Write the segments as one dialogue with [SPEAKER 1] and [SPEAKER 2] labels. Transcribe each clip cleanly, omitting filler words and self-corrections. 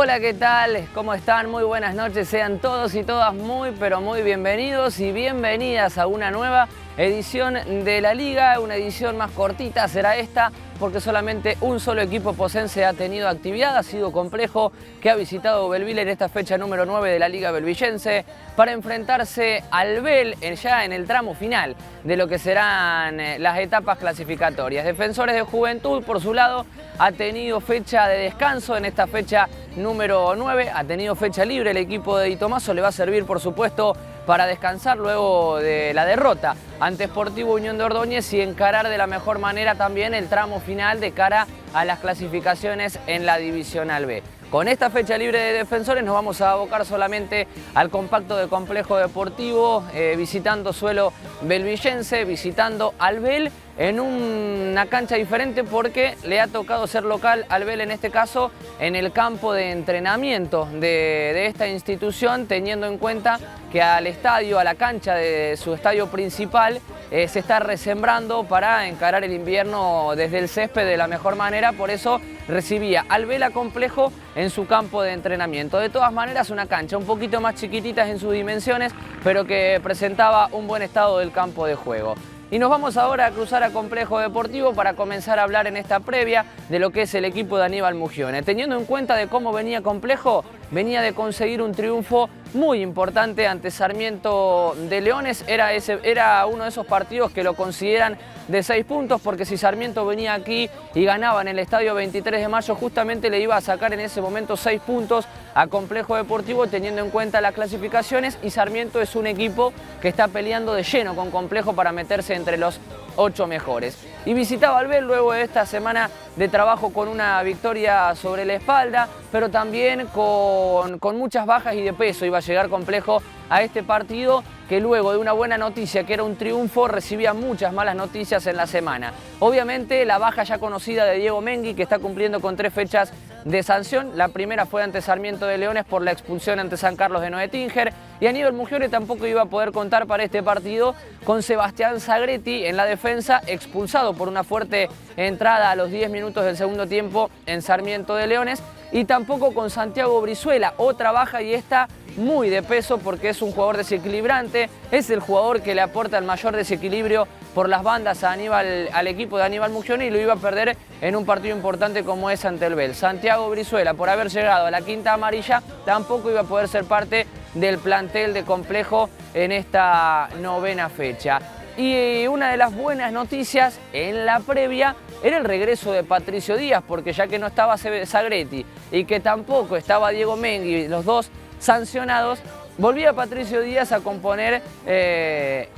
[SPEAKER 1] Hola, ¿qué tal? ¿Cómo están? Muy buenas noches. Sean todos y todas muy, pero muy bienvenidos y bienvenidas a una nueva edición de la Liga. Una edición más cortita será esta, porque solamente un solo equipo pocense ha tenido actividad. Ha sido Complejo, que ha visitado Belville en esta fecha número 9 de la Liga Belvillense para enfrentarse al Bel ya en el tramo final de lo que serán las etapas clasificatorias. Defensores de Juventud, por su lado, ha tenido fecha de descanso en esta fecha número 9, ha tenido fecha libre. El equipo de Di Tomaso le va a servir, por supuesto, para descansar luego de la derrota ante Sportivo Unión de Ordóñez y encarar de la mejor manera también el tramo final de cara a las clasificaciones en la Divisional B. Con esta fecha libre de Defensores nos vamos a abocar solamente al compacto de Complejo Deportivo, visitando suelo belvillense, visitando al Bel en una cancha diferente porque le ha tocado ser local al Bel, en este caso en el campo de entrenamiento de esta institución, teniendo en cuenta que al estadio, a la cancha de su estadio principal, se está resembrando para encarar el invierno desde el césped de la mejor manera. Por eso recibía al Bel Complejo en su campo de entrenamiento. De todas maneras, una cancha un poquito más chiquitita en sus dimensiones, pero que presentaba un buen estado del campo de juego. Y nos vamos ahora a cruzar a Complejo Deportivo para comenzar a hablar en esta previa de lo que es el equipo de Aníbal Mugione. Teniendo en cuenta de cómo venía Complejo, venía de conseguir un triunfo muy importante ante Sarmiento de Leones. Era uno de esos partidos que lo consideran de 6 puntos, porque si Sarmiento venía aquí y ganaba en el estadio 23 de mayo, justamente le iba a sacar en ese momento 6 puntos a Complejo Deportivo, teniendo en cuenta las clasificaciones, y Sarmiento es un equipo que está peleando de lleno con Complejo para meterse entre los 8 mejores. Y visitaba al Bel luego de esta semana de trabajo con una victoria sobre la espalda, pero también con muchas bajas y de peso. Iba a llegar Complejo a este partido, que luego de una buena noticia, que era un triunfo, recibía muchas malas noticias en la semana. Obviamente la baja ya conocida de Diego Mengui, que está cumpliendo con 3 fechas de sanción. La primera fue ante Sarmiento de Leones por la expulsión ante San Carlos de Noetinger, y Aníbal Mugione tampoco iba a poder contar para este partido con Sebastián Sagretti en la defensa, expulsado por una fuerte entrada a los 10 minutos del segundo tiempo en Sarmiento de Leones, y tampoco con Santiago Brizuela, otra baja, y esta muy de peso porque es un jugador desequilibrante, es el jugador que le aporta el mayor desequilibrio por las bandas al equipo de Aníbal Mugione, y lo iba a perder en un partido importante como es ante el Bel. Santiago Brizuela, por haber llegado a la quinta amarilla, tampoco iba a poder ser parte del plantel de Complejo en esta novena fecha. Y una de las buenas noticias en la previa era el regreso de Patricio Díaz, porque ya que no estaba Sagretti y que tampoco estaba Diego Mengui, los dos sancionados, volvía Patricio Díaz a componer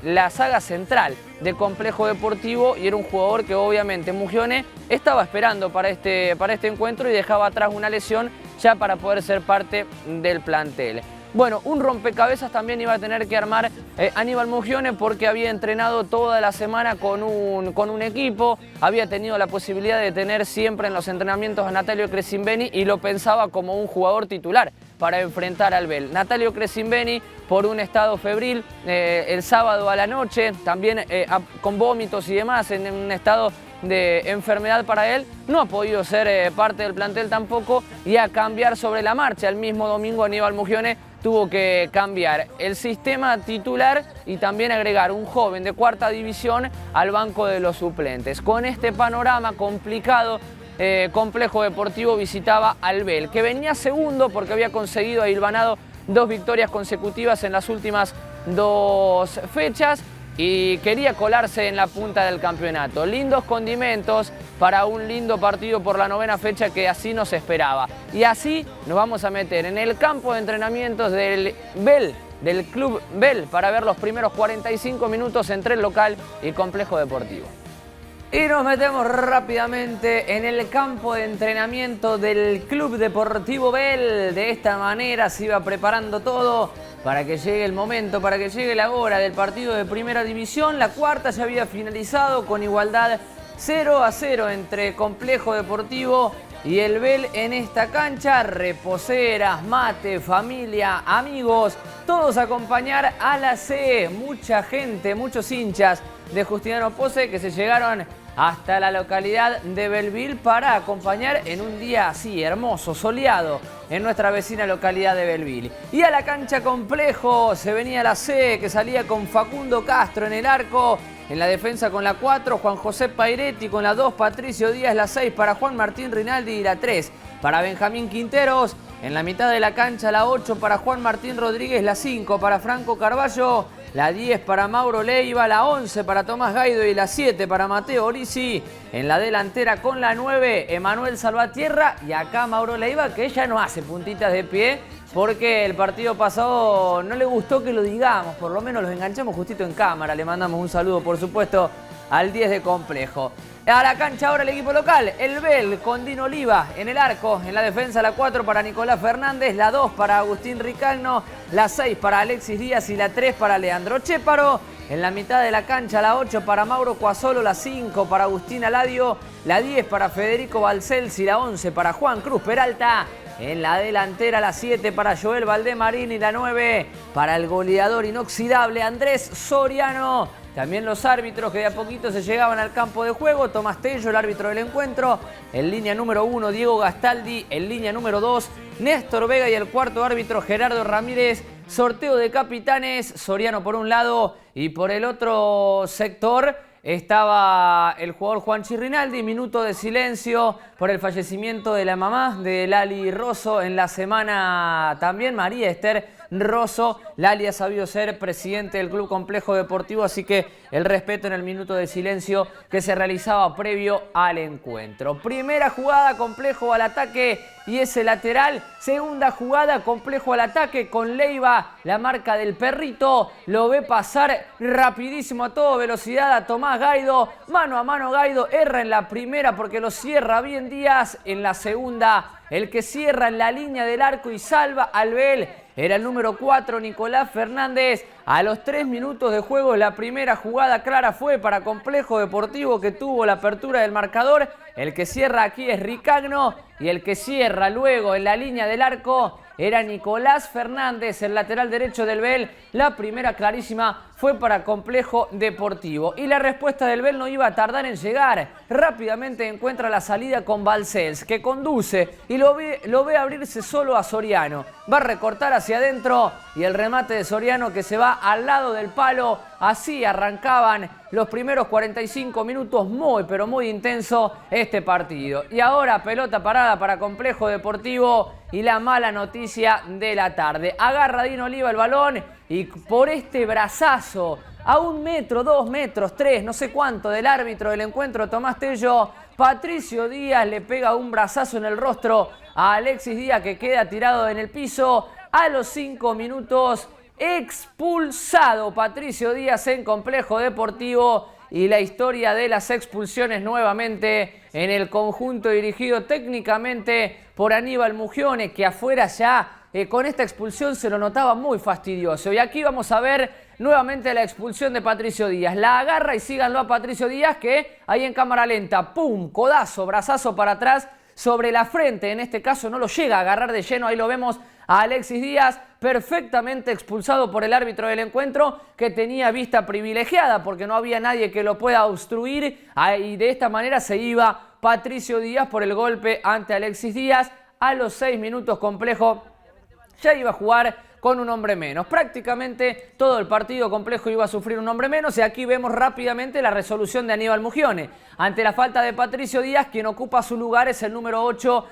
[SPEAKER 1] la saga central de Complejo Deportivo, y era un jugador que obviamente Mugione estaba esperando para este encuentro y dejaba atrás una lesión ya para poder ser parte del plantel. Bueno, un rompecabezas también iba a tener que armar Aníbal Mugione, porque había entrenado toda la semana con un equipo, había tenido la posibilidad de tener siempre en los entrenamientos a Natalio Crescimbeni y lo pensaba como un jugador titular para enfrentar al Bel. Natalio Crescimbeni, por un estado febril, el sábado a la noche, también con vómitos y demás, en un estado de enfermedad para él, no ha podido ser parte del plantel tampoco, y a cambiar sobre la marcha. El mismo domingo Aníbal Mugione tuvo que cambiar el sistema titular y también agregar un joven de 4ª división al banco de los suplentes. Con este panorama complicado, Complejo Deportivo visitaba al Bel, que venía segundo porque había conseguido a hilvanado 2 victorias consecutivas en las últimas 2 fechas y quería colarse en la punta del campeonato. Lindos condimentos para un lindo partido por la novena fecha que así nos esperaba. Y así nos vamos a meter en el campo de entrenamientos del Bel, del Club Bel, para ver los primeros 45 minutos entre el local y Complejo Deportivo. Y nos metemos rápidamente en el campo de entrenamiento del Club Deportivo Bel. De esta manera se iba preparando todo para que llegue el momento, para que llegue la hora del partido de Primera División. La cuarta ya había finalizado con igualdad 0-0 entre Complejo Deportivo y el Bel en esta cancha. Reposeras, mate, familia, amigos, todos a acompañar a la C. Mucha gente, muchos hinchas de Justiniano Pozzi que se llegaron hasta la localidad de Belleville para acompañar en un día así hermoso, soleado, en nuestra vecina localidad de Belleville. Y a la cancha Complejo se venía la C, que salía con Facundo Castro en el arco. En la defensa con la 4, Juan José Pairetti, con la 2, Patricio Díaz, la 6 para Juan Martín Rinaldi y la 3 para Benjamín Quinteros. En la mitad de la cancha la 8 para Juan Martín Rodríguez, la 5 para Franco Carballo, la 10 para Mauro Leiva, la 11 para Tomás Gaido y la 7 para Mateo Orisi. En la delantera con la 9, Emanuel Salvatierra, y acá Mauro Leiva, que ya no hace puntitas de pie porque el partido pasado no le gustó que lo digamos, por lo menos los enganchamos justito en cámara. Le mandamos un saludo, por supuesto, al 10 de Complejo. A la cancha ahora el equipo local, el Bell con Dino Oliva en el arco. En la defensa la 4 para Nicolás Fernández, la 2 para Agustín Ricagno, la 6 para Alexis Díaz y la 3 para Leandro Chéparo. En la mitad de la cancha la 8 para Mauro Cuasolo, la 5 para Agustín Aladio, la 10 para Federico Balcells y la 11 para Juan Cruz Peralta. En la delantera la 7 para Joel Valdemarín y la 9 para el goleador inoxidable Andrés Soriano. También los árbitros que de a poquito se llegaban al campo de juego. Tomás Tello, el árbitro del encuentro. En línea número 1, Diego Gastaldi. En línea número 2, Néstor Vega. Y el cuarto árbitro, Gerardo Ramírez. Sorteo de capitanes, Soriano por un lado y por el otro sector estaba el jugador Juanchi Rinaldi. Minuto de silencio por el fallecimiento de la mamá de Lali Rosso en la semana también, María Esther Rosso. Lali ha sabido ser presidente del Club Complejo Deportivo, así que el respeto en el minuto de silencio que se realizaba previo al encuentro. Primera jugada, Complejo al ataque y ese lateral. Segunda jugada, Complejo al ataque con Leiva, la marca del perrito. Lo ve pasar rapidísimo a toda velocidad a Tomás Gaido. Mano a mano Gaido, erra en la primera porque lo cierra bien Díaz. En la segunda, el que cierra en la línea del arco y salva al Bell era el número 4, Nicolás Fernández. A los 3 minutos de juego, la primera jugada clara fue para Complejo Deportivo, que tuvo la apertura del marcador. El que cierra aquí es Ricagno y el que cierra luego en la línea del arco era Nicolás Fernández, el lateral derecho del Bell. La primera clarísima fue para Complejo Deportivo. Y la respuesta del Bell no iba a tardar en llegar. Rápidamente encuentra la salida con Balcells, que conduce y lo ve abrirse solo a Soriano. Va a recortar hacia adentro y el remate de Soriano que se va al lado del palo. Así arrancaban los primeros 45 minutos, muy pero muy intenso este partido. Y ahora pelota parada para Complejo Deportivo y la mala noticia de la tarde. Agarra Dino Oliva el balón y por este brazazo a 1 metro, 2 metros, 3, no sé cuánto del árbitro del encuentro, Tomás Tello, Patricio Díaz le pega un brazazo en el rostro a Alexis Díaz, que queda tirado en el piso. A los 5 minutos expulsado Patricio Díaz en Complejo Deportivo. Y la historia de las expulsiones nuevamente en el conjunto dirigido técnicamente por Aníbal Mugione, que afuera ya con esta expulsión se lo notaba muy fastidioso. Y aquí vamos a ver nuevamente la expulsión de Patricio Díaz. La agarra y síganlo a Patricio Díaz, que ahí en cámara lenta, ¡pum!, codazo, brazazo para atrás sobre la frente. En este caso no lo llega a agarrar de lleno, ahí lo vemos a Alexis Díaz, perfectamente expulsado por el árbitro del encuentro, que tenía vista privilegiada porque no había nadie que lo pueda obstruir, y de esta manera se iba Patricio Díaz por el golpe ante Alexis Díaz. A los 6 minutos Complejo ya iba a jugar con un hombre menos. Prácticamente todo el partido Complejo iba a sufrir un hombre menos, y aquí vemos rápidamente la resolución de Aníbal Mugione. Ante la falta de Patricio Díaz, quien ocupa su lugar es el número 8,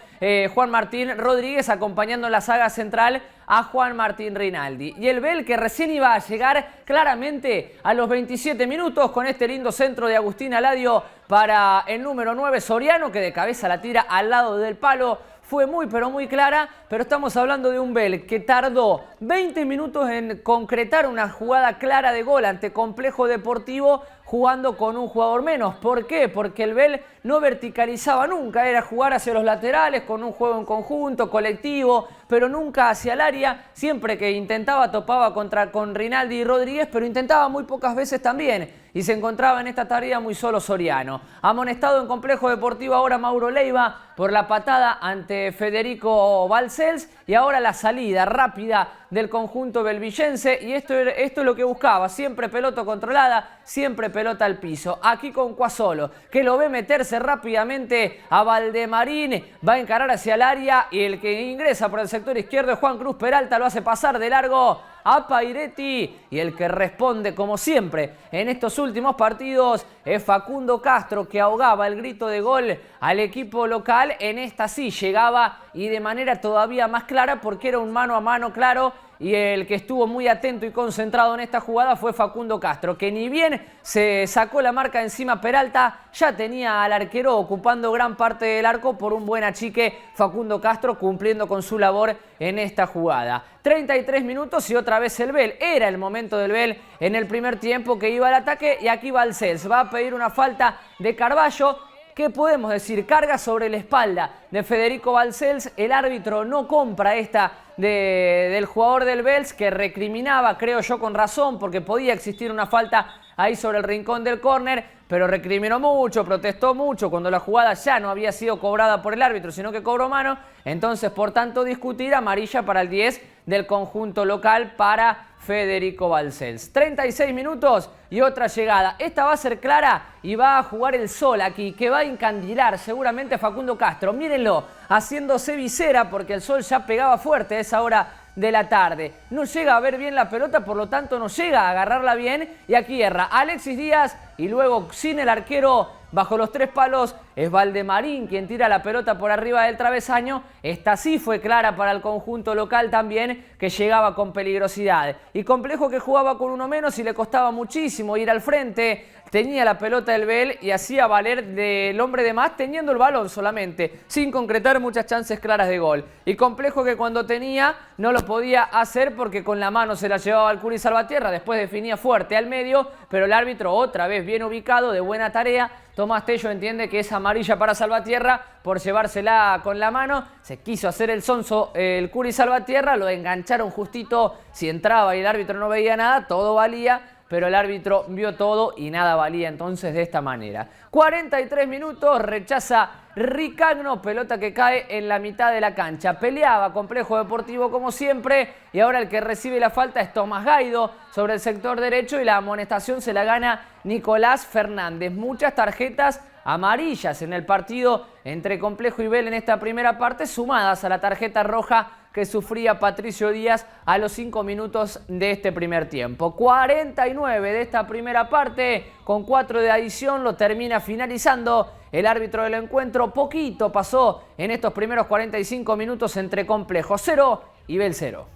[SPEAKER 1] Juan Martín Rodríguez, acompañando en la saga central a Juan Martín Rinaldi. Y el Bell, que recién iba a llegar claramente a los 27 minutos con este lindo centro de Agustín Aladio para el número 9, Soriano, que de cabeza la tira al lado del palo. Fue muy pero muy clara, pero estamos hablando de un Bell que tardó 20 minutos en concretar una jugada clara de gol ante Complejo Deportivo, jugando con un jugador menos. ¿Por qué? Porque el Bell no verticalizaba nunca, era jugar hacia los laterales con un juego en conjunto, colectivo, pero nunca hacia el área. Siempre que intentaba topaba con Rinaldi y Rodríguez, pero intentaba muy pocas veces también. Y se encontraba en esta tarea muy solo Soriano. Amonestado en Complejo Deportivo ahora Mauro Leiva por la patada ante Federico Balcells. Y ahora la salida rápida del conjunto belvillense. Y esto es lo que buscaba. Siempre pelota controlada, siempre pelota al piso. Aquí con Cuasolo, que lo ve meterse rápidamente a Valdemarín. Va a encarar hacia el área y el que ingresa por el sector izquierdo es Juan Cruz Peralta. Lo hace pasar de largo a Pairetti, y el que responde como siempre en estos últimos partidos es Facundo Castro, que ahogaba el grito de gol al equipo local. En esta sí llegaba y de manera todavía más clara, porque era un mano a mano claro, y el que estuvo muy atento y concentrado en esta jugada fue Facundo Castro, que ni bien se sacó la marca encima Peralta, ya tenía al arquero ocupando gran parte del arco por un buen achique. Facundo Castro cumpliendo con su labor en esta jugada. 33 minutos y otra vez el Bel. Era el momento del Bel en el primer tiempo, que iba al ataque, y aquí Balcells va a pedir una falta de Carballo. ¿Qué podemos decir? Carga sobre la espalda de Federico Balcells. El árbitro no compra esta del jugador del Vels, que recriminaba, creo yo con razón, porque podía existir una falta ahí sobre el rincón del córner, pero recriminó mucho, protestó mucho cuando la jugada ya no había sido cobrada por el árbitro, sino que cobró mano. Entonces, por tanto, discutir, amarilla para el 10 del conjunto local, para Federico Balcells. 36 minutos y otra llegada. Esta va a ser clara y va a jugar el sol aquí, que va a encandilar seguramente a Facundo Castro. Mírenlo, haciéndose visera, porque el sol ya pegaba fuerte a esa hora de la tarde. No llega a ver bien la pelota, por lo tanto no llega a agarrarla bien, y aquí erra Alexis Díaz, y luego sin el arquero bajo los tres palos es Valdemarín quien tira la pelota por arriba del travesaño. Esta sí fue clara para el conjunto local también, que llegaba con peligrosidad. Y Complejo, que jugaba con uno menos y le costaba muchísimo ir al frente. Tenía la pelota del Bel y hacía valer del hombre de más, teniendo el balón solamente, sin concretar muchas chances claras de gol. Y Complejo, que cuando tenía no lo podía hacer porque con la mano se la llevaba al Curi Salvatierra. Después definía fuerte al medio, pero el árbitro, otra vez bien ubicado, de buena tarea. Tomás Tello entiende que es amarilla para Salvatierra por llevársela con la mano. Se quiso hacer el sonso el Curi Salvatierra, lo engancharon justito. Si entraba y el árbitro no veía nada, todo valía, pero el árbitro vio todo y nada valía entonces de esta manera. 43 minutos, rechaza Ricagno, pelota que cae en la mitad de la cancha. Peleaba Complejo Deportivo como siempre, y ahora el que recibe la falta es Tomás Gaido sobre el sector derecho, y la amonestación se la gana Nicolás Fernández. Muchas tarjetas amarillas en el partido entre Complejo y Bel en esta primera parte, sumadas a la tarjeta roja que sufría Patricio Díaz a los 5 minutos de este primer tiempo. 49 de esta primera parte, con 4 de adición, lo termina finalizando el árbitro del encuentro. Poquito pasó en estos primeros 45 minutos entre Complejo 0 y Bel 0.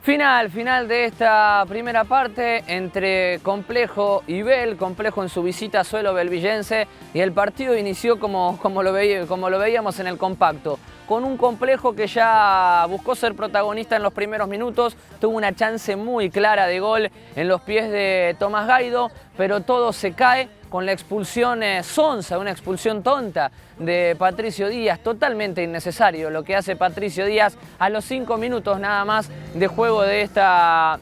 [SPEAKER 1] Final de esta primera parte entre Complejo y Bel. Complejo en su visita a suelo belvillense, y el partido inició como lo veíamos en el compacto, con un Complejo que ya buscó ser protagonista en los primeros minutos. Tuvo una chance muy clara de gol en los pies de Tomás Gaido, pero todo se cae con la expulsión sonsa, una expulsión tonta de Patricio Díaz, totalmente innecesario lo que hace Patricio Díaz a los 5 minutos nada más de juego de esta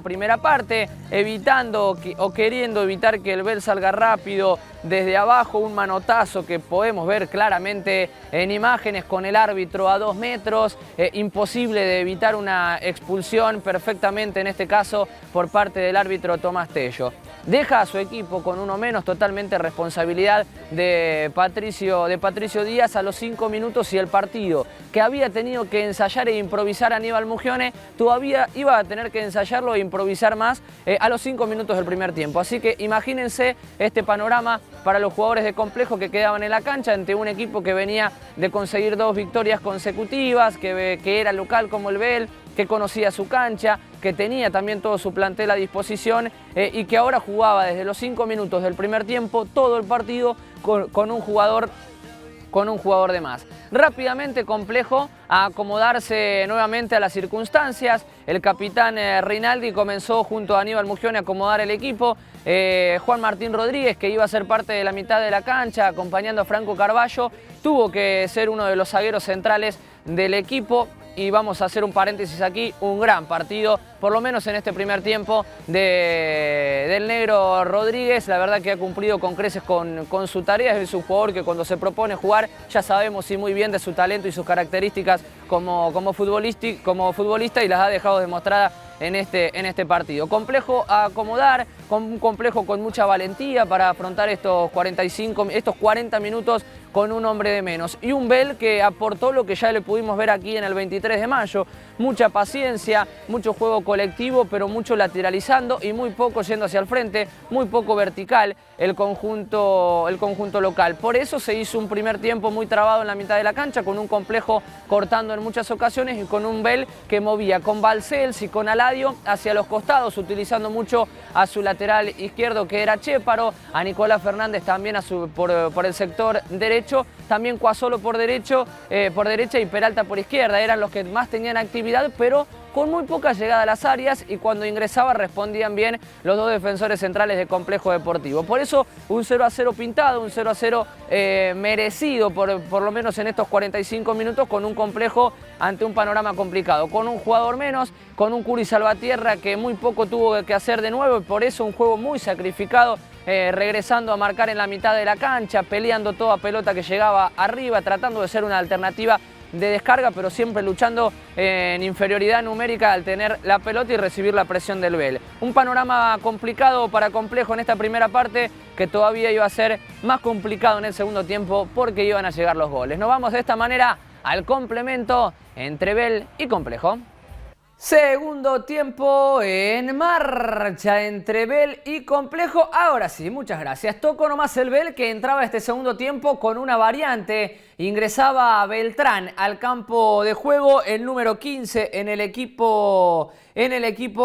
[SPEAKER 1] primera parte, evitando o queriendo evitar que el Bel salga rápido desde abajo. Un manotazo que podemos ver claramente en imágenes con el árbitro a 2 metros, imposible de evitar una expulsión perfectamente en este caso por parte del árbitro Tomás Tello. Deja a su equipo con uno menos, totalmente responsabilidad de Patricio Díaz a los 5 minutos, y el partido que había tenido que ensayar e improvisar Aníbal Mugione, todavía iba a tener que ensayarlo e improvisar más a los 5 minutos del primer tiempo. Así que imagínense este panorama para los jugadores de Complejo, que quedaban en la cancha ante un equipo que venía de conseguir 2 victorias consecutivas, que era local como el Bel, que conocía su cancha, que tenía también todo su plantel a disposición, y que ahora jugaba desde los 5 minutos del primer tiempo todo el partido con un jugador de más. Rápidamente Complejo a acomodarse nuevamente a las circunstancias. El capitán Rinaldi comenzó junto a Aníbal Mugione a acomodar el equipo. Juan Martín Rodríguez, que iba a ser parte de la mitad de la cancha acompañando a Franco Carballo, tuvo que ser uno de los zagueros centrales del equipo. Y vamos a hacer un paréntesis aquí, un gran partido, por lo menos en este primer tiempo del negro Rodríguez. La verdad que ha cumplido con creces con su tarea. Es un jugador que cuando se propone jugar ya sabemos y muy bien de su talento y sus características como futbolista y las ha dejado demostradas en este partido. Complejo a acomodar, un complejo con mucha valentía para afrontar estos 40 minutos con un hombre de menos. Y un Bell que aportó lo que ya le pudimos ver aquí en el 23 de mayo. Mucha paciencia, mucho juego colectivo, pero mucho lateralizando y muy poco yendo hacia el frente, muy poco vertical el conjunto local. Por eso se hizo un primer tiempo muy trabado en la mitad de la cancha, con un complejo cortando en muchas ocasiones y con un Bell que movía con Balcells y con Aladio hacia los costados, utilizando mucho a su lateral izquierdo que era Chéparo, a Nicolás Fernández también por el sector derecho, también Cuasolo por derecha y Peralta por izquierda. Eran los que más tenían actividad, pero con muy poca llegada a las áreas, y cuando ingresaba respondían bien los dos defensores centrales de Complejo Deportivo. Por eso un 0-0 pintado, un 0-0 merecido, por lo menos en estos 45 minutos, con un Complejo ante un panorama complicado, con un jugador menos, con un Curi Salvatierra que muy poco tuvo que hacer de nuevo, y por eso un juego muy sacrificado, regresando a marcar en la mitad de la cancha, peleando toda pelota que llegaba arriba, tratando de ser una alternativa de descarga, pero siempre luchando en inferioridad numérica al tener la pelota y recibir la presión del Bell. Un panorama complicado para Complejo en esta primera parte, que todavía iba a ser más complicado en el segundo tiempo porque iban a llegar los goles. Nos vamos de esta manera al complemento entre Bell y Complejo. Segundo tiempo en marcha entre Bell y Complejo. Ahora sí, muchas gracias. Tocó nomás el Bell, que entraba este segundo tiempo con una variante. Ingresaba Beltrán al campo de juego, el número 15 en el equipo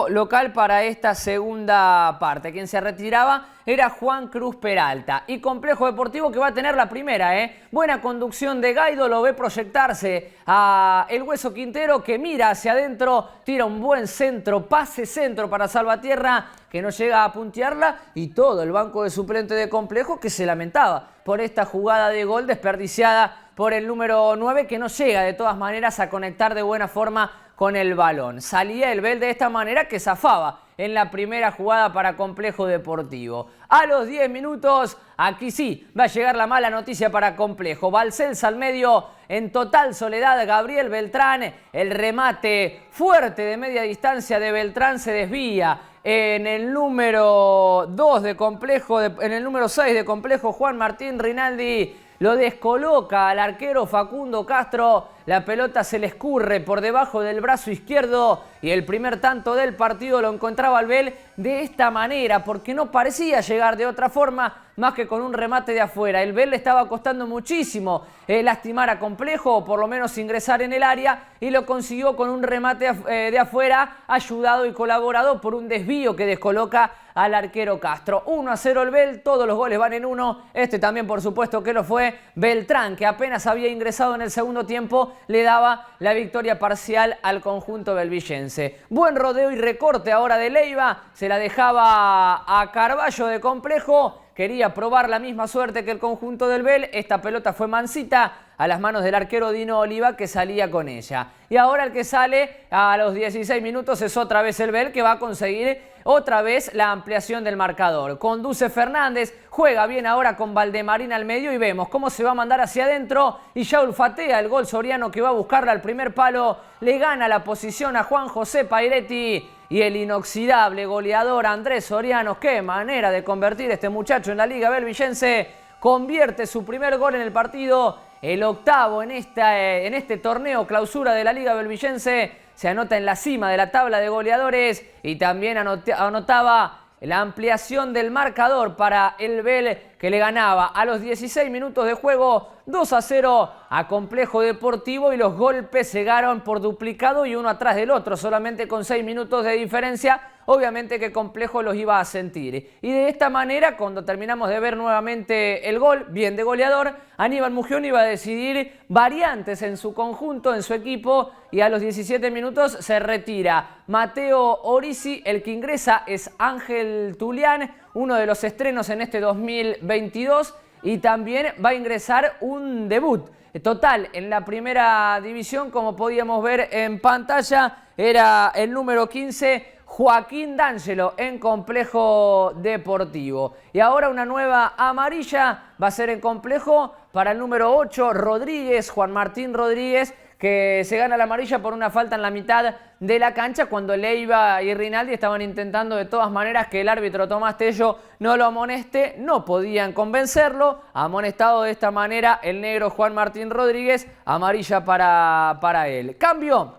[SPEAKER 1] local para esta segunda parte. Quien se retiraba era Juan Cruz Peralta. Y Complejo Deportivo que va a tener la primera, Buena conducción de Gaido, lo ve proyectarse a el Hueso Quintero, que mira hacia adentro, tira un buen centro, pase centro para Salvatierra, que no llega a puntearla, y todo el banco de suplente de Complejo que se lamentaba por esta jugada de gol desperdiciada por el número 9, que no llega de todas maneras a conectar de buena forma con el balón. Salía el Bell de esta manera, que zafaba en la primera jugada para Complejo Deportivo. A los 10 minutos, aquí sí, va a llegar la mala noticia para Complejo. Balcells al medio, en total soledad, Gabriel Beltrán. El remate fuerte de media distancia de Beltrán se desvía en el número 2 de Complejo, en el número 6 de Complejo, Juan Martín Rinaldi. Lo descoloca al arquero Facundo Castro, la pelota se le escurre por debajo del brazo izquierdo, y el primer tanto del partido lo encontraba el Bell de esta manera, porque no parecía llegar de otra forma más que con un remate de afuera. El Bell le estaba costando muchísimo lastimar a Complejo, o por lo menos ingresar en el área, y lo consiguió con un remate de afuera, ayudado y colaborado por un desvío que descoloca al arquero Castro. 1-0 el Bell, todos los goles van en uno. Este también, por supuesto, que lo fue. Beltrán, que apenas había ingresado en el segundo tiempo, le daba la victoria parcial al conjunto belvillense. Buen rodeo y recorte ahora de Leiva, se la dejaba a Carballo de Complejo. Quería probar la misma suerte que el conjunto del Bell. Esta pelota fue mansita a las manos del arquero Dino Oliva, que salía con ella. Y ahora el que sale a los 16 minutos es otra vez el Bell, que va a conseguir otra vez la ampliación del marcador. Conduce Fernández, juega bien ahora con Valdemarín al medio, y vemos cómo se va a mandar hacia adentro y ya olfatea el gol Soriano, que va a buscarla al primer palo. Le gana la posición a Juan José Pairetti. Y el inoxidable goleador Andrés Soriano, qué manera de convertir este muchacho en la Liga Belvillense, convierte su primer gol en el partido, el octavo en este torneo clausura de la Liga Belvillense. Se anota en la cima de la tabla de goleadores, y también anotaba la ampliación del marcador para el Bell, que le ganaba a los 16 minutos de juego 2-0 a Complejo Deportivo, y los golpes llegaron por duplicado y uno atrás del otro, solamente con 6 minutos de diferencia. Obviamente que Complejo los iba a sentir. Y de esta manera, cuando terminamos de ver nuevamente el gol, bien de goleador, Aníbal Mugión iba a decidir variantes en su conjunto, en su equipo, y a los 17 minutos se retira Mateo Orisi. El que ingresa es Ángel Tulián, uno de los estrenos en este 2022, y también va a ingresar un debut total en la primera división, como podíamos ver en pantalla, era el número 15, Joaquín D'Angelo, en Complejo Deportivo. Y ahora una nueva amarilla va a ser en Complejo para el número 8, Rodríguez, Juan Martín Rodríguez, que se gana la amarilla por una falta en la mitad de la cancha cuando Leiva y Rinaldi estaban intentando de todas maneras que el árbitro Tomás Tello no lo amoneste, no podían convencerlo, amonestado de esta manera el negro Juan Martín Rodríguez, amarilla para él. Cambio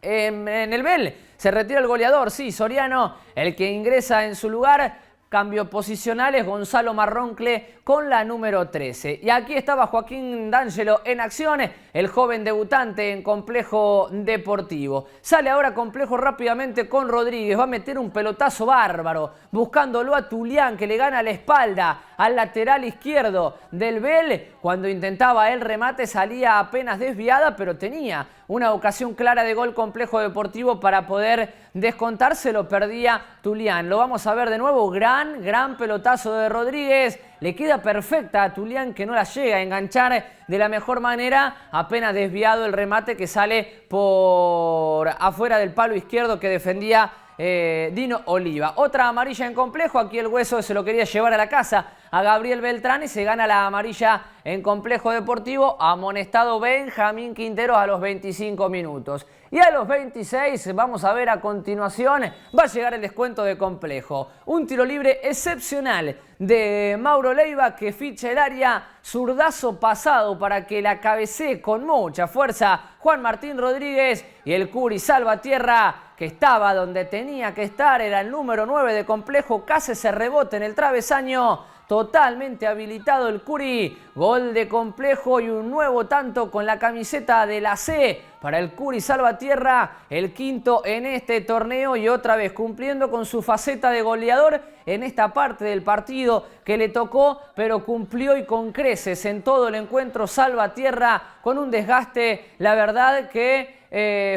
[SPEAKER 1] en el Bell, se retira el goleador, sí, Soriano, el que ingresa en su lugar. Cambio posicional es Gonzalo Marroncle con la número 13. Y aquí estaba Joaquín D'Angelo en acción, el joven debutante en Complejo Deportivo. Sale ahora Complejo rápidamente con Rodríguez, va a meter un pelotazo bárbaro, buscándolo a Tulián, que le gana la espalda al lateral izquierdo del Bell. Cuando intentaba el remate salía apenas desviada, pero tenía una ocasión clara de gol Complejo Deportivo para poder descontarse, lo perdía Tulián. Lo vamos a ver de nuevo, gran pelotazo de Rodríguez. Le queda perfecta a Tulián, que no la llega a enganchar de la mejor manera. Apenas desviado el remate que sale por afuera del palo izquierdo que defendía Dino Oliva. Otra amarilla en Complejo. Aquí el Hueso se lo quería llevar a la casa a Gabriel Beltrán y se gana la amarilla en Complejo Deportivo. Amonestado Benjamín Quinteros a los 25 minutos. Y a los 26, vamos a ver a continuación, va a llegar el descuento de Complejo. Un tiro libre excepcional de Mauro Leiva que ficha el área, zurdazo pasado para que la cabecee con mucha fuerza Juan Martín Rodríguez, y el Curi Salvatierra, que estaba donde tenía que estar, era el número 9 de Complejo, casi se rebote en el travesaño. Totalmente habilitado el Curi, gol de Complejo y un nuevo tanto con la camiseta de la C para el Curi Salvatierra, el quinto en este torneo y otra vez cumpliendo con su faceta de goleador en esta parte del partido que le tocó, pero cumplió y con creces en todo el encuentro Salvatierra con un desgaste, la verdad que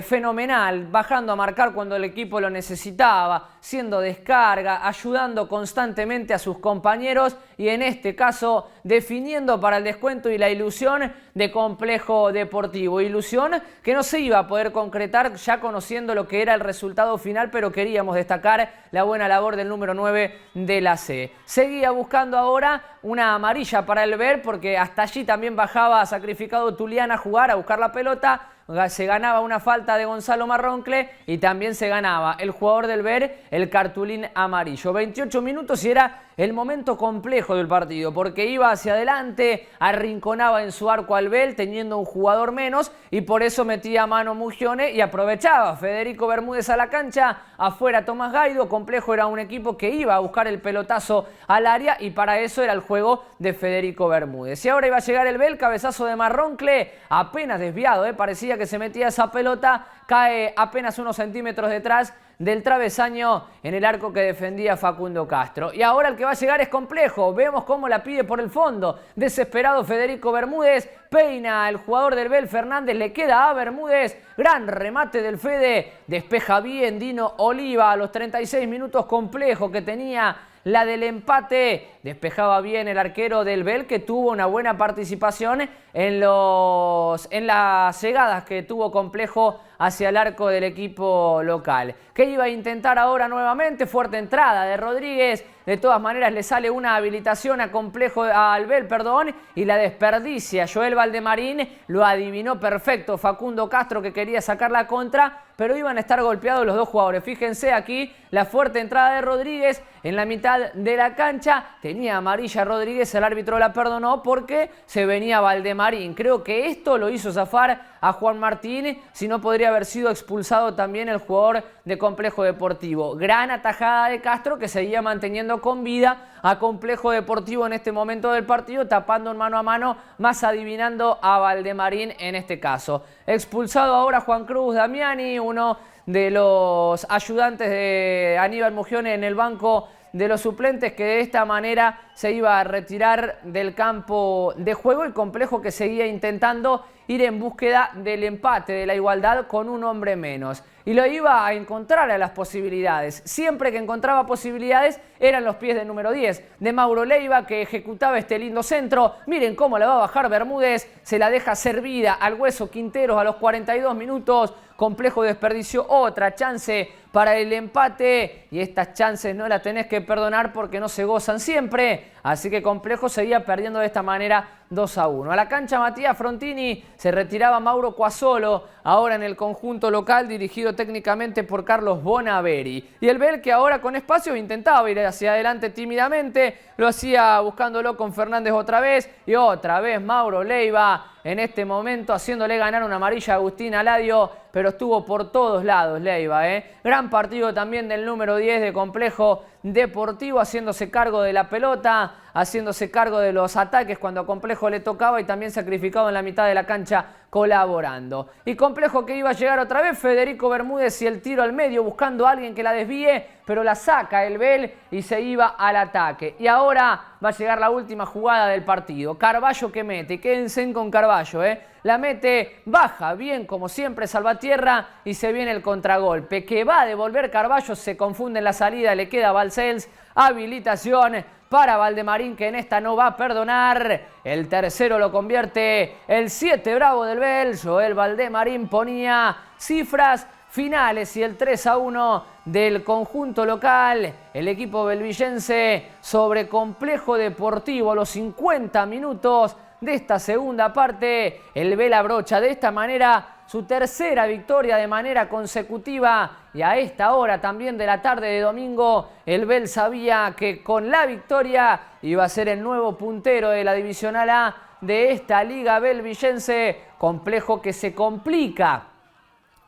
[SPEAKER 1] fenomenal, bajando a marcar cuando el equipo lo necesitaba, siendo descarga, ayudando constantemente a sus compañeros y en este caso definiendo para el descuento y la ilusión de Complejo Deportivo. Ilusión que no se iba a poder concretar ya conociendo lo que era el resultado final, pero queríamos destacar la buena labor del número 9 de la C. Seguía buscando ahora una amarilla para el Ver, porque hasta allí también bajaba sacrificado Tulián a jugar, a buscar la pelota. Se ganaba una falta de Gonzalo Marroncle y también se ganaba el jugador del Ver el cartulín amarillo. 28 minutos y era el momento complejo del partido porque iba hacia adelante, arrinconaba en su arco al Bell teniendo un jugador menos y por eso metía mano Mugione y aprovechaba Federico Bermúdez a la cancha, afuera Tomás Gaido. Complejo era un equipo que iba a buscar el pelotazo al área y para eso era el juego de Federico Bermúdez. Y ahora iba a llegar el Bell, cabezazo de Marroncle, apenas desviado, parecía que se metía esa pelota, cae apenas unos centímetros detrás del travesaño en el arco que defendía Facundo Castro. Y ahora el que va a llegar es Complejo, vemos cómo la pide por el fondo, desesperado Federico Bermúdez, peina el jugador del Bell Fernández, le queda a Bermúdez, gran remate del Fede, despeja bien Dino Oliva a los 36 minutos. Complejo que tenía la del empate, despejaba bien el arquero del Bell que tuvo una buena participación en las llegadas que tuvo Complejo hacia el arco del equipo local. ¿Qué iba a intentar ahora nuevamente? Fuerte entrada de Rodríguez, de todas maneras le sale una habilitación a Complejo, al Bell, perdón, y la desperdicia Joel Valdemarín, lo adivinó perfecto Facundo Castro que quería sacar la contra, pero iban a estar golpeados los dos jugadores. Fíjense aquí la fuerte entrada de Rodríguez en la mitad de la cancha, tenía amarilla Rodríguez, el árbitro la perdonó porque se venía Valdemarín. Creo que esto lo hizo zafar a Juan Martín, si no podría haber sido expulsado también el jugador de Complejo Deportivo. Gran atajada de Castro que seguía manteniendo con vida a Complejo Deportivo en este momento del partido, tapando en mano a mano, más adivinando a Valdemarín en este caso. Expulsado ahora Juan Cruz Damiani, uno de los ayudantes de Aníbal Mugione en el banco de los suplentes, que de esta manera se iba a retirar del campo de juego. El Complejo que seguía intentando ir en búsqueda del empate, de la igualdad con un hombre menos. Y lo iba a encontrar a las posibilidades. Siempre que encontraba posibilidades eran los pies del número 10, de Mauro Leiva, que ejecutaba este lindo centro. Miren cómo la va a bajar Bermúdez, se la deja servida al Hueso Quinteros a los 42 minutos. Complejo desperdició otra chance para el empate y estas chances no las tenés que perdonar porque no se gozan siempre. Así que Complejo seguía perdiendo de esta manera 2-1. A la cancha Matías Frontini, se retiraba Mauro Cuasolo, ahora en el conjunto local dirigido técnicamente por Carlos Bonaveri. Y el Bel, que ahora con espacio intentaba ir hacia adelante tímidamente, lo hacía buscándolo con Fernández otra vez y otra vez Mauro Leiva en este momento haciéndole ganar una amarilla a Agustín Aladio, pero estuvo por todos lados Leiva. Gran partido también del número 10 de Complejo Deportivo, haciéndose cargo de la pelota, haciéndose cargo de los ataques cuando a Complejo le tocaba y también sacrificado en la mitad de la cancha colaborando. Y Complejo que iba a llegar otra vez, Federico Bermúdez y el tiro al medio buscando a alguien que la desvíe, pero la saca el Bel y se iba al ataque. Y ahora va a llegar la última jugada del partido. Carballo que mete, quédense con Carballo, la mete, baja bien como siempre Salvatierra y se viene el contragolpe que va a devolver Carballo, se confunde en la salida, le queda Balcells, habilitación para Valdemarín, que en esta no va a perdonar. El tercero lo convierte el 7 bravo del Bel. Joel Valdemarín ponía cifras finales y el 3-1 del conjunto local. El equipo belvillense sobre Complejo Deportivo a los 50 minutos de esta segunda parte. El Bel abrocha de esta manera su tercera victoria de manera consecutiva y a esta hora también de la tarde de domingo el Bel sabía que con la victoria iba a ser el nuevo puntero de la Divisional A de esta liga belvillense. Complejo que se complica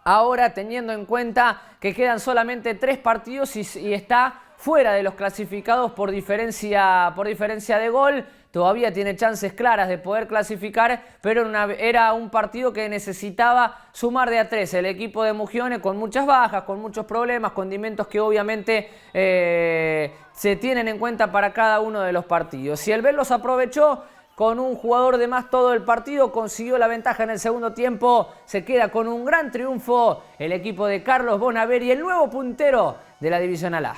[SPEAKER 1] ahora teniendo en cuenta que quedan solamente 3 partidos y está fuera de los clasificados por diferencia de gol. Todavía tiene chances claras de poder clasificar, pero era un partido que necesitaba sumar de a 3. El equipo de Mugione con muchas bajas, con muchos problemas, condimentos que obviamente se tienen en cuenta para cada uno de los partidos. Si el Bel los aprovechó con un jugador de más todo el partido, consiguió la ventaja en el segundo tiempo, se queda con un gran triunfo el equipo de Carlos Bonaveri, el nuevo puntero de la Divisional A.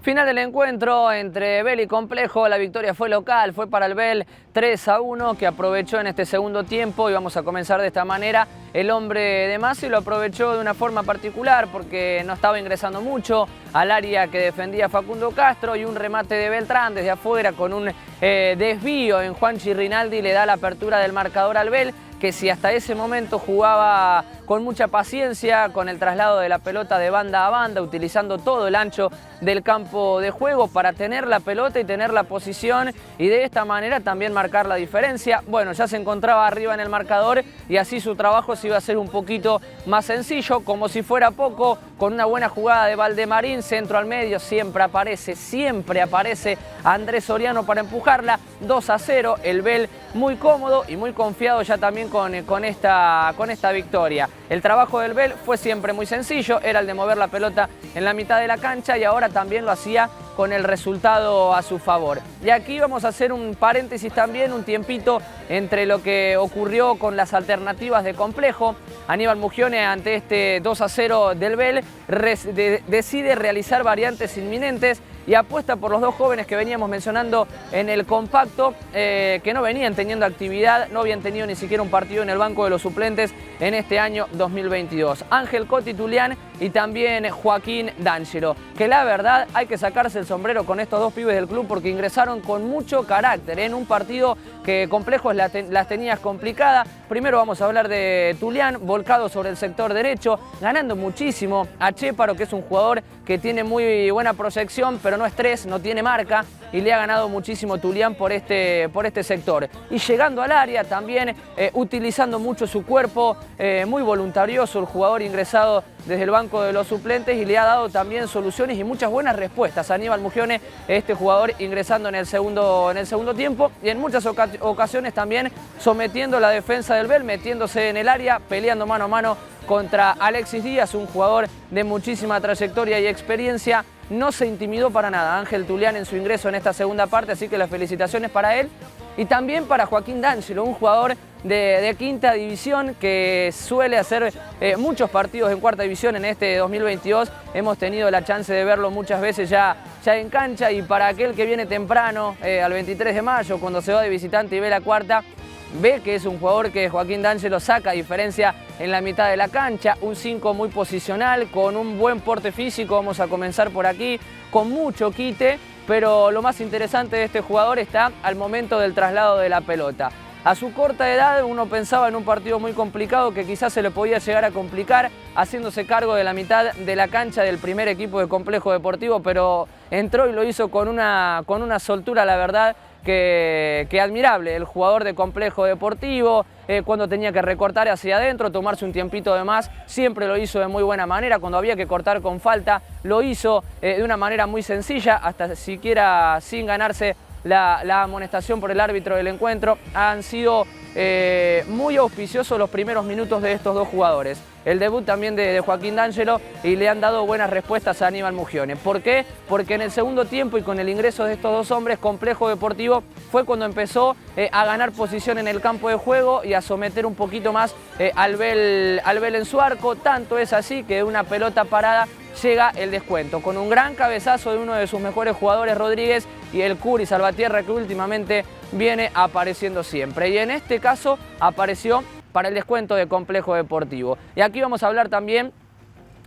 [SPEAKER 1] Final del encuentro entre Bel y Complejo, la victoria fue local, fue para el Bel 3-1 que aprovechó en este segundo tiempo y vamos a comenzar de esta manera. El hombre de Masi lo aprovechó de una forma particular porque no estaba ingresando mucho al área que defendía Facundo Castro y un remate de Beltrán desde afuera con un desvío en Juanchi Rinaldi le da la apertura del marcador al Bel, que si hasta ese momento jugaba con mucha paciencia, con el traslado de la pelota de banda a banda, utilizando todo el ancho del campo de juego para tener la pelota y tener la posición y de esta manera también marcar la diferencia. Bueno, ya se encontraba arriba en el marcador y así su trabajo se iba a hacer un poquito más sencillo, como si fuera poco, con una buena jugada de Valdemarín, centro al medio, siempre aparece Andrés Soriano para empujarla, 2-0, el Bel muy cómodo y muy confiado ya también con esta victoria. El trabajo del Bel fue siempre muy sencillo, era el de mover la pelota en la mitad de la cancha y ahora también lo hacía con el resultado a su favor. Y aquí vamos a hacer un paréntesis también, un tiempito entre lo que ocurrió con las alternativas de Complejo. Aníbal Mugione ante este 2-0 del Bel decide realizar variantes inminentes y apuesta por los dos jóvenes que veníamos mencionando en el compacto, que no venían teniendo actividad, no habían tenido ni siquiera un partido en el banco de los suplentes en este año 2022. Ángel Coti Tulián y también Joaquín D'Angelo, que la verdad hay que sacarse el sombrero con estos dos pibes del club porque ingresaron con mucho carácter en un partido que Complejos las tenías complicadas. Primero vamos a hablar de Tulián, volcado sobre el sector derecho, ganando muchísimo a Chéparo, que es un jugador que tiene muy buena proyección, pero no es 3, no tiene marca, y le ha ganado muchísimo Tulián por este sector. Y llegando al área también, utilizando mucho su cuerpo, muy voluntarioso el jugador ingresado desde el banco de los suplentes y le ha dado también soluciones y muchas buenas respuestas a Aníbal Mugione, este jugador ingresando en el segundo tiempo y en muchas ocasiones también sometiendo la defensa del Bel, metiéndose en el área, peleando mano a mano contra Alexis Díaz, un jugador de muchísima trayectoria y experiencia. no se intimidó para nada Ángel Tulián en su ingreso en esta segunda parte, así que las felicitaciones para él. Y también para Joaquín D'Angelo, un jugador de quinta división que suele hacer muchos partidos en cuarta división en este 2022. Hemos tenido la chance de verlo muchas veces ya en cancha, y para aquel que viene temprano, al 23 de mayo, cuando se va de visitante y ve la cuarta, ve que es un jugador que Joaquín D'Angelo saca diferencia en la mitad de la cancha, un 5 muy posicional, con un buen porte físico, vamos a comenzar por aquí, con mucho quite, pero lo más interesante de este jugador está al momento del traslado de la pelota. A su corta edad uno pensaba en un partido muy complicado que quizás se le podía llegar a complicar haciéndose cargo de la mitad de la cancha del primer equipo de Complejo Deportivo, pero entró y lo hizo con una soltura, la verdad, que admirable. El jugador de Complejo Deportivo, cuando tenía que recortar hacia adentro, tomarse un tiempito de más, siempre lo hizo de muy buena manera. Cuando había que cortar con falta, lo hizo de una manera muy sencilla, hasta siquiera sin ganarse la amonestación por el árbitro del encuentro. Han sido muy auspiciosos los primeros minutos de estos dos jugadores. El debut también de Joaquín D'Angelo, y le han dado buenas respuestas a Aníbal Mugione. ¿Por qué? Porque en el segundo tiempo y con el ingreso de estos dos hombres, Complejo Deportivo fue cuando empezó a ganar posición en el campo de juego y a someter un poquito más al Bel en su arco. Tanto es así que de una pelota parada llega el descuento, con un gran cabezazo de uno de sus mejores jugadores, Rodríguez, y el Curi Salvatierra, que últimamente viene apareciendo siempre. Y en este caso apareció para el descuento de Complejo Deportivo. Y aquí vamos a hablar también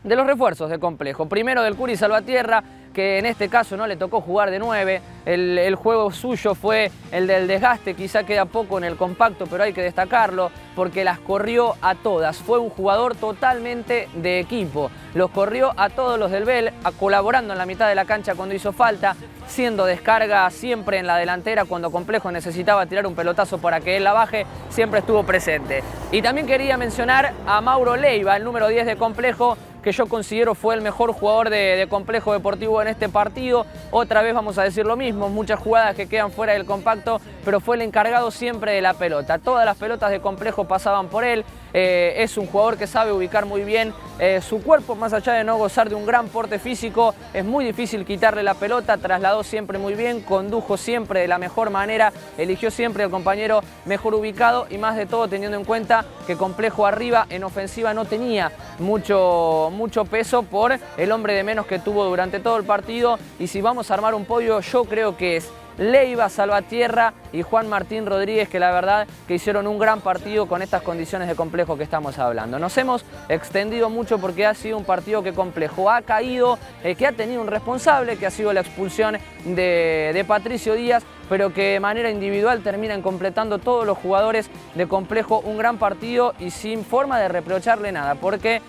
[SPEAKER 1] de los refuerzos de Complejo. Primero del Curi Salvatierra, que en este caso no le tocó jugar de 9. El juego suyo fue el del desgaste, quizá queda poco en el compacto, pero hay que destacarlo porque las corrió a todas. Fue un jugador totalmente de equipo. Los corrió a todos los del Bel, colaborando en la mitad de la cancha cuando hizo falta, siendo descarga siempre en la delantera cuando Complejo necesitaba tirar un pelotazo para que él la baje, siempre estuvo presente. Y también quería mencionar a Mauro Leiva, el número 10 de Complejo, que yo considero fue el mejor jugador de Complejo Deportivo en este partido. Otra vez vamos a decir lo mismo, muchas jugadas que quedan fuera del compacto, pero fue el encargado siempre de la pelota. Todas las pelotas de Complejo pasaban por él. Es un jugador que sabe ubicar muy bien su cuerpo, más allá de no gozar de un gran porte físico. Es muy difícil quitarle la pelota, trasladó siempre muy bien, condujo siempre de la mejor manera, eligió siempre al compañero mejor ubicado, y más de todo teniendo en cuenta que Complejo arriba en ofensiva no tenía mucho peso por el hombre de menos que tuvo durante todo el partido. Y si vamos a armar un podio, yo creo que es Leiva, Salvatierra y Juan Martín Rodríguez, que la verdad que hicieron un gran partido con estas condiciones de Complejo que estamos hablando. Nos hemos extendido mucho porque ha sido un partido que Complejo ha caído, que ha tenido un responsable, que ha sido la expulsión de Patricio Díaz, pero que de manera individual terminan completando todos los jugadores de Complejo un gran partido y sin forma de reprocharle nada, porque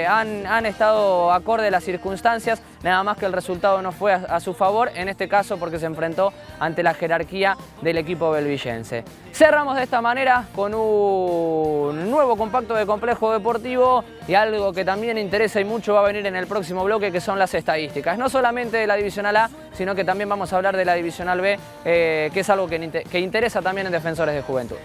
[SPEAKER 1] han estado acorde a las circunstancias, nada más que el resultado no fue a su favor, en este caso porque se enfrentó ante la jerarquía del equipo belvillense. Cerramos de esta manera con un nuevo compacto de Complejo Deportivo, y algo que también interesa y mucho va a venir en el próximo bloque, que son las estadísticas, no solamente de la Divisional A, sino que también vamos a hablar de la Divisional B, que es algo que interesa también en Defensores de Juventud.